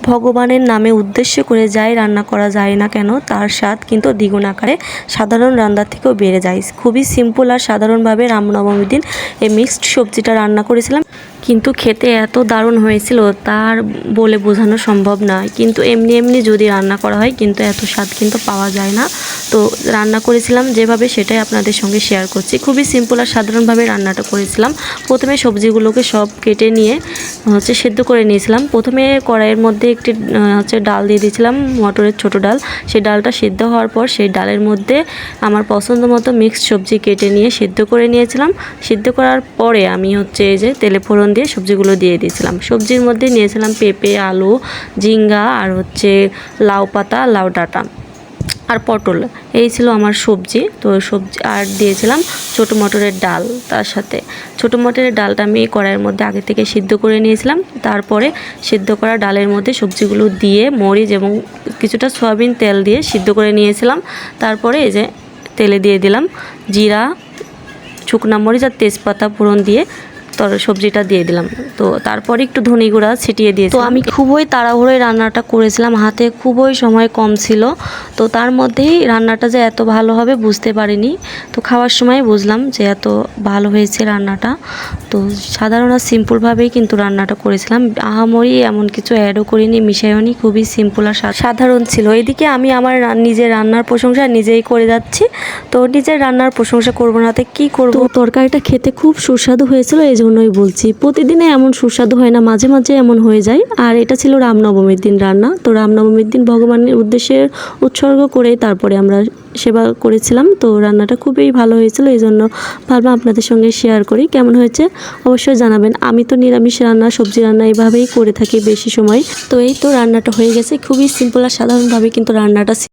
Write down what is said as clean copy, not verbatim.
ভগবানের নামে উদ্দেশ্য করে যাই রান্না করা যায় না কেন, তার স্বাদ কিন্তু দ্বিগুণ আকারে সাধারণ রান্নার থেকেও বেড়ে যায়। খুবই সিম্পল আর সাধারণভাবে রামনবমীর দিন এই মিক্সড সবজিটা রান্না করেছিলাম, কিন্তু খেতে এত দারুণ হয়েছিল তার বলে বোঝানো সম্ভব নয়। কিন্তু এমনি এমনি যদি রান্না করা হয় কিন্তু এত স্বাদ কিন্তু পাওয়া যায় না। তো রান্না করেছিলাম যেভাবে সেটাই আপনাদের সঙ্গে শেয়ার করছি। খুবই সিম্পল আর সাধারণভাবে রান্নাটা করেছিলাম। প্রথমে সবজিগুলোকে সব কেটে নিয়ে সেদ্ধ করে নিয়েছিলাম। প্রথমে কড়াইয়ের মধ্যে একটি ডাল দিয়ে দিয়েছিলাম, মটরের ছোট ডাল। সেই ডালটা সিদ্ধ হওয়ার পর সেই ডালের মধ্যে আমার পছন্দ মতো মিক্সড সবজি কেটে নিয়ে সিদ্ধ করে নিয়েছিলাম। সিদ্ধ করার পরে আমি এই যে তেলে ফোড়ন দিয়ে সবজিগুলো দিয়ে দিয়েছিলাম। সবজির মধ্যে নিয়েছিলাম পেঁপে, আলু, ঝিঙ্গা আর লাউ পাতা, লাউ ডাঁটা আর পটল। এই ছিল আমার সবজি। তো সবজি আর দিয়েছিলাম ছোটো মটরের ডাল। তার সাথে ছোটো মটরের ডালটা আমি কড়াইয়ের মধ্যে আগে থেকে সিদ্ধ করে নিয়েছিলাম। তারপরে সিদ্ধ করা ডালের মধ্যে সবজিগুলো দিয়ে মরিচ এবং কিছুটা সয়াবিন তেল দিয়ে সিদ্ধ করে নিয়েছিলাম। তারপরে এই যে তেলে দিয়ে দিলাম জিরা, শুকনা মরিচ আর তেজপাতা ফোড়ন দিয়ে সবজিটা দিয়ে দিলাম। তো তারপরে একটু ধনে গুঁড়া ছিটিয়ে দিয়েছি। তো আমি খুবই তাড়াহুড়োয় রান্নাটা করেছিলাম, হাতে খুবই সময় কম ছিল। তো তার মধ্যেই রান্নাটা যে এত ভালো হবে বুঝতে পারিনি। তো খাওয়ার সময় বুঝলাম যে এত ভালো হয়েছে রান্নাটা। তো সাধারণ আর সিম্পলভাবেই কিন্তু রান্নাটা করেছিলাম, আহামরি এমন কিছু অ্যাডও করিনি, মিশাইনি। খুবই সিম্পল আর সাধারণ ছিল। এদিকে আমি আমার নিজের রান্নার প্রশংসা নিজেই করে যাচ্ছি। তো নিজের রান্নার প্রশংসা করবো না তো কী করবো। তরকারিটা খেতে খুব সুস্বাদু হয়েছিল, এই জন্যই বলছি। প্রতিদিনে এমন সুস্বাদু হয় না, মাঝে মাঝে এমন হয়ে যায়। আর এটা ছিল রামনবমীর দিন রান্না। তো রামনবমীর দিন ভগবানের উদ্দেশ্যে উৎসর্গ করে তারপরে আমরা সেবা করেছিলাম। তো রান্নাটা খুবই ভালো হয়েছিল, এই জন্য ভাবলাম আপনাদের সঙ্গে শেয়ার করি। কেমন হয়েছে অবশ্যই জানাবেন। আমি তো নিরামিষ রান্না, সবজি রান্না এভাবেই করে থাকি বেশি সময়। তো এই তো রান্নাটা হয়ে গেছে। খুবই সিম্পল আর সাধারণভাবে কিন্তু রান্নাটা